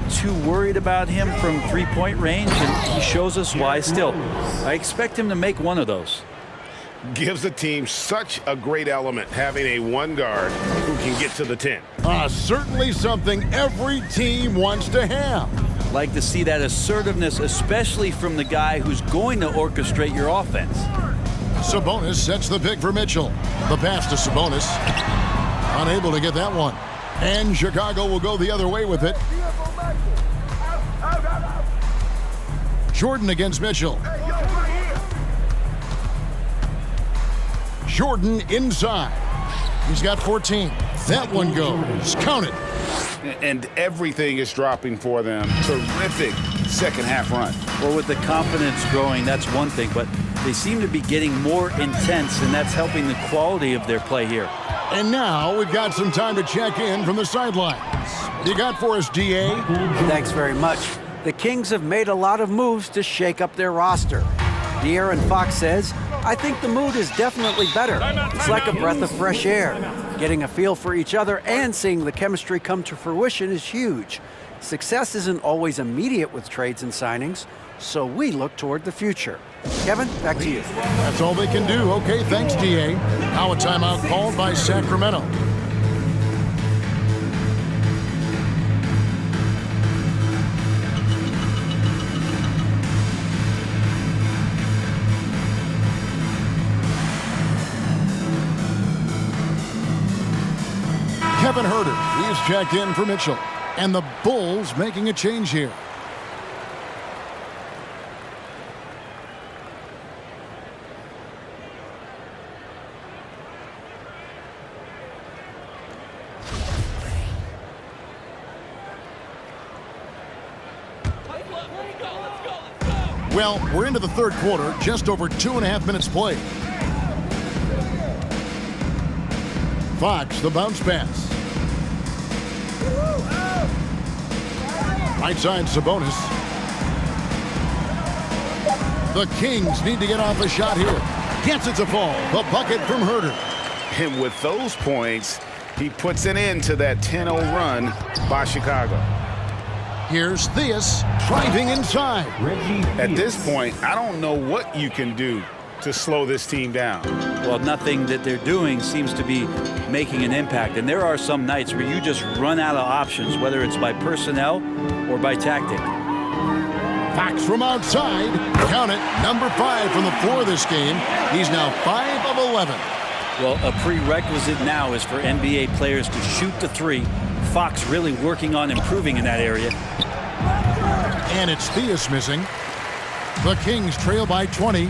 too worried about him from three-point range, and he shows us why still. I expect him to make one of those. Gives the team such a great element having a one guard who can get to the 10. Certainly something every team wants to have. Like to see that assertiveness, especially from the guy who's going to orchestrate your offense. Sabonis sets the pick for Mitchell. The pass to Sabonis. Unable to get that one. And Chicago will go the other way with it. Jordan against Mitchell. Jordan inside. He's got 14. That one goes. Count it. And everything is dropping for them. Terrific second half run. Well, with the confidence growing, that's one thing, but they seem to be getting more intense, and that's helping the quality of their play here. And now we've got some time to check in from the sidelines. You got for us, DA? Thanks very much. The Kings have made a lot of moves to shake up their roster. De'Aaron Fox says, I think the mood is definitely better. It's like a breath of fresh air. Getting a feel for each other and seeing the chemistry come to fruition is huge. Success isn't always immediate with trades and signings, so we look toward the future. Kevin, back to you. That's all they can do. Okay, thanks, DA. Now a timeout called by Sacramento. Kevin Huerter, he's checked in for Mitchell. And the Bulls making a change here. Well, we're into the third quarter, just over 2.5 minutes played. Fox, the bounce pass. Right side, Sabonis. The Kings need to get off a shot here. Gets it to fall. The bucket from Huerter. And with those points, he puts an end to that 10-0 run by Chicago. Here's Theus driving inside. At this point, I don't know what you can do to slow this team down. Well, nothing that they're doing seems to be making an impact. And there are some nights where you just run out of options, whether it's by personnel or by tactic. Fox from outside. Count it. Number 5 from the floor this game. He's now 5 of 11. Well, a prerequisite now is for NBA players to shoot the three. Fox really working on improving in that area. And it's Theus missing. The Kings trail by 20.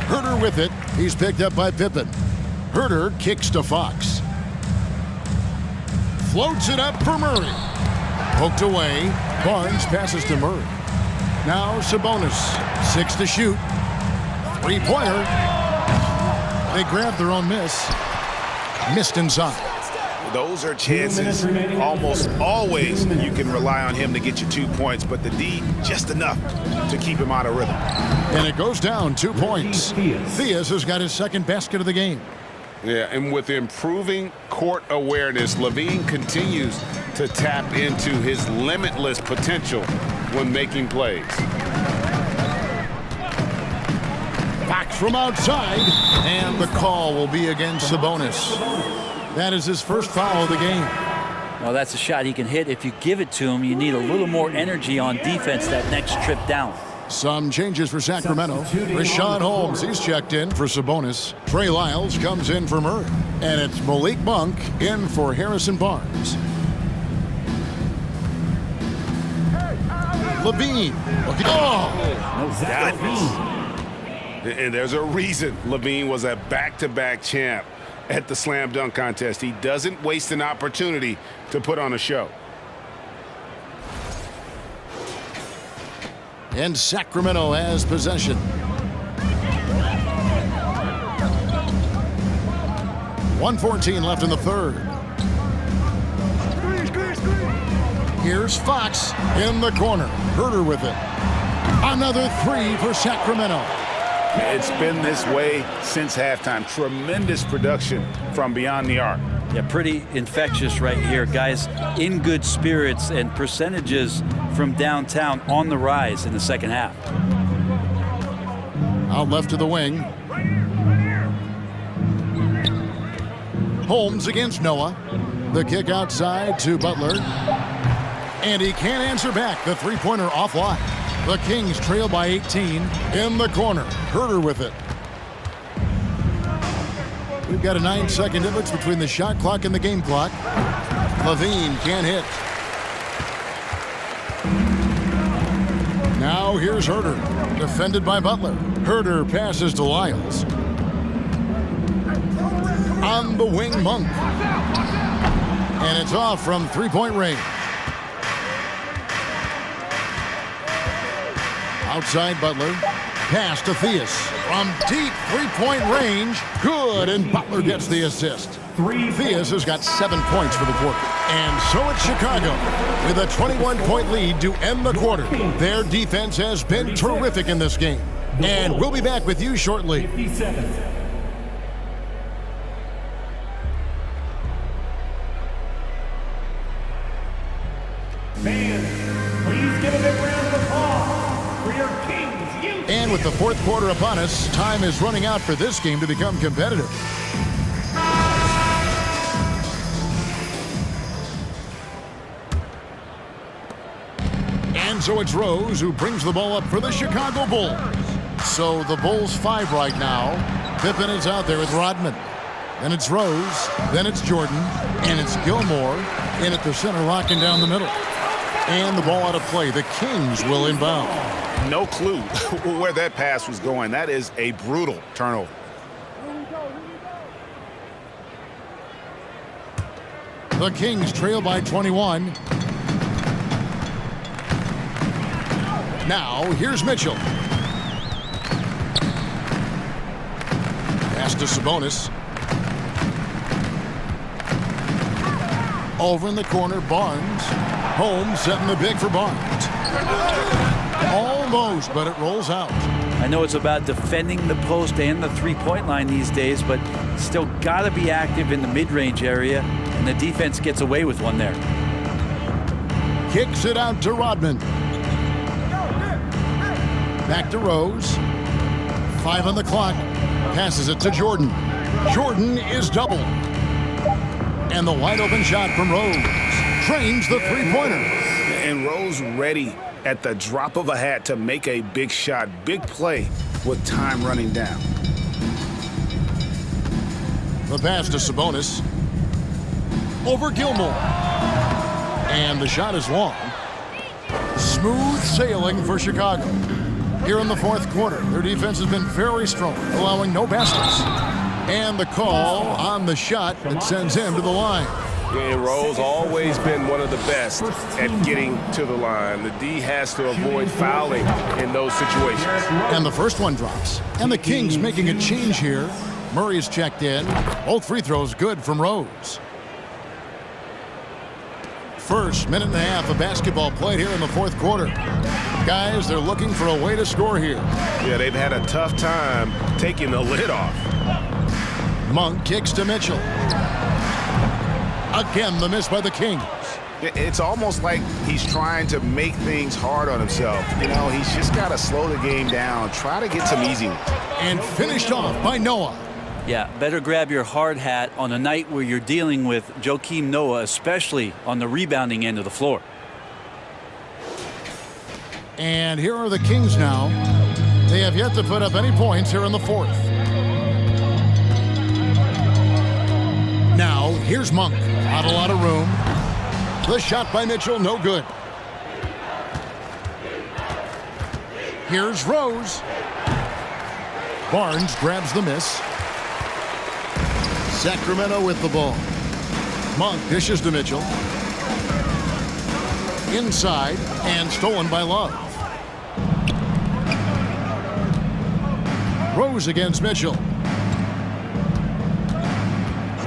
Huerter with it. He's picked up by Pippen. Huerter kicks to Fox. Floats it up for Murray. Poked away. Barnes passes to Murray. Now Sabonis. 6 to shoot. Three-pointer. They grab their own miss. Missed inside. Those are chances. Almost always you can rely on him to get you 2 points, but the D just enough to keep him out of rhythm. And it goes down 2 points. Theus has got his second basket of the game. Yeah, and with improving court awareness, LaVine continues to tap into his limitless potential when making plays. Fox from outside, and the call will be against Sabonis. That is his first foul of the game. Well, that's a shot he can hit. If you give it to him, you need a little more energy on defense that next trip down. Some changes for Sacramento. Rashawn Holmes, he's checked in for Sabonis. Trey Lyles comes in for Murray. And it's Malik Monk in for Harrison Barnes. LaVine. Oh! No doubt. And there's a reason LaVine was a back-to-back champ at the slam dunk contest. He doesn't waste an opportunity to put on a show. And Sacramento has possession. .114 left in the third. Here's Fox in the corner. Huerter with it. Another 3 for Sacramento. It's been this way since halftime. Tremendous production from beyond the arc. Yeah, pretty infectious right here. Guys in good spirits, and percentages from downtown on the rise in the second half. Out left to the wing. Holmes against Noah. The kick outside to Butler. And he can't answer back. The three-pointer offline. The Kings trail by 18 in the corner. Herter with it. We've got a 9-second difference between the shot clock and the game clock. Levine can't hit. Now here's Herter. Defended by Butler. Herter passes to Lyles. On the wing, Monk. And it's off from three-point range. Outside Butler. Pass to Theus. From deep three-point range. Good, and Butler gets the assist. Theus has got 7 points for the quarter. And so it's Chicago with a 21-point lead to end the quarter. Their defense has been terrific in this game. And we'll be back with you shortly. Please give a big round of applause for your Kings. And with the fourth quarter upon us, time is running out for this game to become competitive. And so it's Rose who brings the ball up for the Chicago Bulls. So the Bulls 5 right now. Pippen is out there with Rodman. Then it's Rose. Then it's Jordan. And it's Gilmore in at the center, locking down the middle. And the ball out of play. The Kings will inbound. No clue where that pass was going. That is a brutal turnover. The Kings trail by 21. Now, here's Mitchell. Pass to Sabonis. Over in the corner, Barnes. Holmes setting the big for Barnes. Almost, but it rolls out. I know it's about defending the post and the three-point line these days, but still got to be active in the mid-range area, and the defense gets away with one there. Kicks it out to Rodman. Back to Rose. 5 on the clock. Passes it to Jordan. Jordan is doubled. And the wide open shot from Rose. Trains the three-pointer. And Rose ready at the drop of a hat to make a big shot, big play with time running down. The pass to Sabonis. Over Gilmore. And the shot is long. Smooth sailing for Chicago. Here in the fourth quarter, their defense has been very strong, allowing no baskets. And the call on the shot that sends him to the line. And Rose always been one of the best at getting to the line. The D has to avoid fouling in those situations. And the first one drops. And the Kings making a change here. Murray's checked in. Both free throws good from Rose. First minute and a half of basketball played here in the fourth quarter. Guys, they're looking for a way to score here. Yeah, they've had a tough time taking the lid off. Monk kicks to Mitchell. Again, the miss by the Kings. It's almost like he's trying to make things hard on himself. You know, he's just got to slow the game down, try to get some easy ones. And finished off by Noah. Yeah, better grab your hard hat on a night where you're dealing with Joakim Noah, especially on the rebounding end of the floor. And here are the Kings now. They have yet to put up any points here in the fourth. Now, here's Monk. Not a lot of room. The shot by Mitchell, no good. Here's Rose. Barnes grabs the miss. Sacramento with the ball. Monk dishes to Mitchell. Inside and stolen by Love. Rose against Mitchell.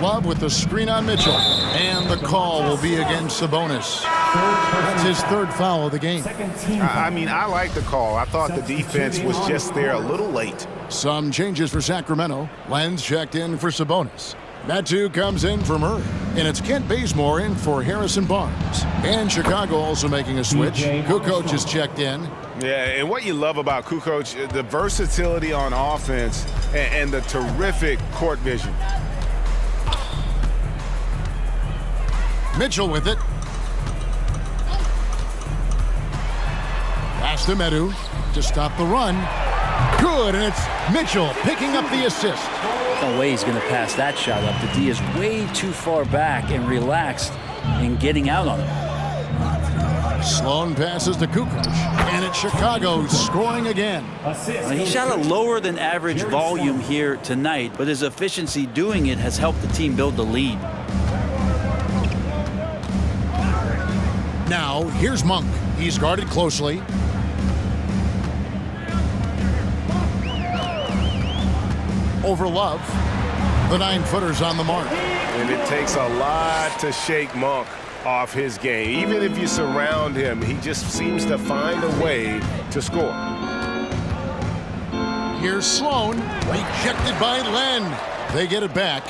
Love with the screen on Mitchell. And the call will be against Sabonis. That's his third foul of the game. I mean, I like the call. I thought the defense was just there a little late. Some changes for Sacramento. Lenz checked in for Sabonis. Metu comes in for Murray. And it's Kent Bazemore in for Harrison Barnes. And Chicago also making a switch. Kukoc is checked in. Yeah, and what you love about Kukoc, the versatility on offense and the terrific court vision. Mitchell with it. Pass to Metu to stop the run. Good, and it's Mitchell picking up the assist. No way he's going to pass that shot up. The D is way too far back and relaxed in getting out on him. Sloan passes to Kukoc, and it's Chicago scoring again. He shot a lower than average volume here tonight, but his efficiency doing it has helped the team build the lead. Now, here's Monk. He's guarded closely. Over Love. The 9-footer's on the mark. And it takes a lot to shake Monk off his game. Even if you surround him, he just seems to find a way to score. Here's Sloan. Rejected by Len. They get it back.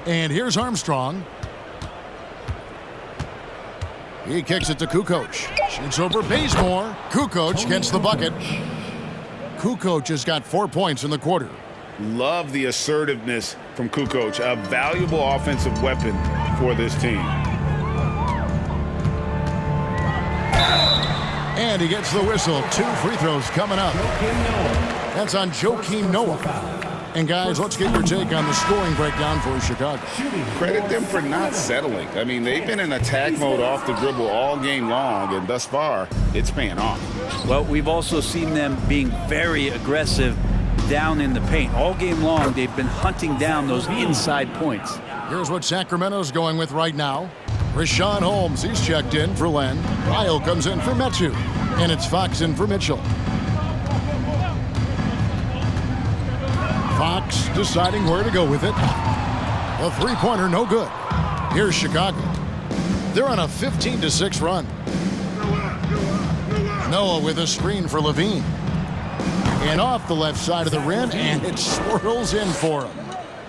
And here's Armstrong. He kicks it to Kukoc. Shoots over Bazemore. Kukoc gets the bucket. Kukoc has got 4 points in the quarter. Love the assertiveness from Kukoc, a valuable offensive weapon for this team. And he gets the whistle. 2 free throws coming up. That's on Joakim Noah. And guys, let's get your take on the scoring breakdown for Chicago. Credit them for not settling. I mean, they've been in attack mode off the dribble all game long, and thus far, it's paying off. Well, we've also seen them being very aggressive down in the paint. All game long, they've been hunting down those inside points. Here's what Sacramento's going with right now. Rashawn Holmes, he's checked in for Len. Lyle comes in for Metu. And it's Fox in for Mitchell. Fox deciding where to go with it. A three-pointer, no good. Here's Chicago. They're on a 15-6 run. Noah with a screen for Levine. And off the left side of the rim, and it swirls in for him.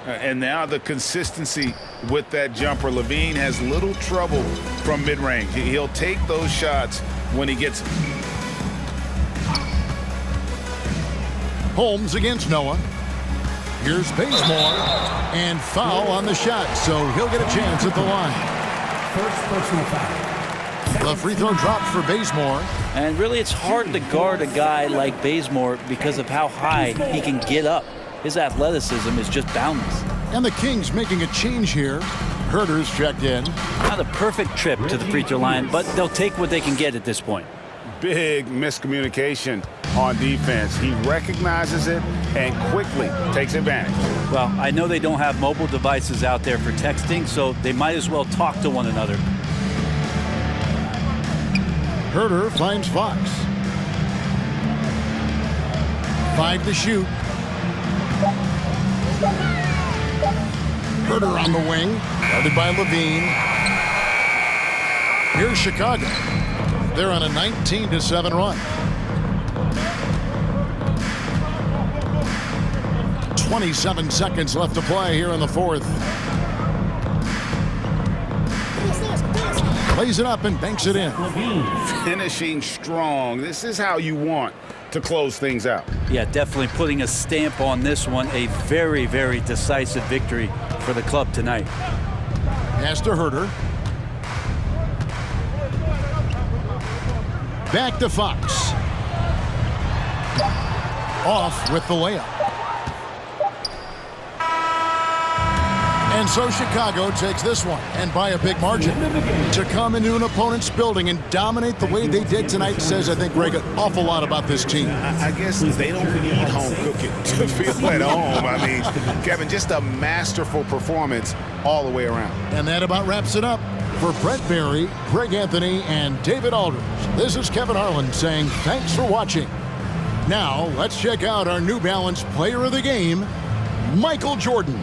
And now the consistency with that jumper. Levine has little trouble from mid-range. He'll take those shots when he gets them. Holmes against Noah. Here's Bazemore, and foul on the shot, so he'll get a chance at the line. First personal foul. The free throw dropped for Bazemore. And really, it's hard to guard a guy like Bazemore because of how high he can get up. His athleticism is just boundless. And the Kings making a change here. Herter's checked in. Not a perfect trip to the free throw line, but they'll take what they can get at this point. Big miscommunication on defense. He recognizes it and quickly takes advantage. Well, I know they don't have mobile devices out there for texting, so they might as well talk to one another. Herter finds Fox. 5 to shoot. Herter on the wing, guarded by Levine. Here's Chicago. They're on a 19-7 run. 27 seconds left to play here in the fourth. Plays it up and banks it in. Finishing strong. This is how you want to close things out. Yeah, definitely putting a stamp on this one. A very, very decisive victory for the club tonight. Pass to Herter. Back to Fox. Off with the layup. And so Chicago takes this one, and by a big margin. To come into an opponent's building and dominate the way they did tonight says, I think, Greg, an awful lot about this team. I guess they don't need home cooking to feel at home. I mean, Kevin, just a masterful performance all the way around. And that about wraps it up. For Brett Barry, Greg Anthony, and David Aldridge, this is Kevin Harlan saying thanks for watching. Now, let's check out our New Balance Player of the Game, Michael Jordan.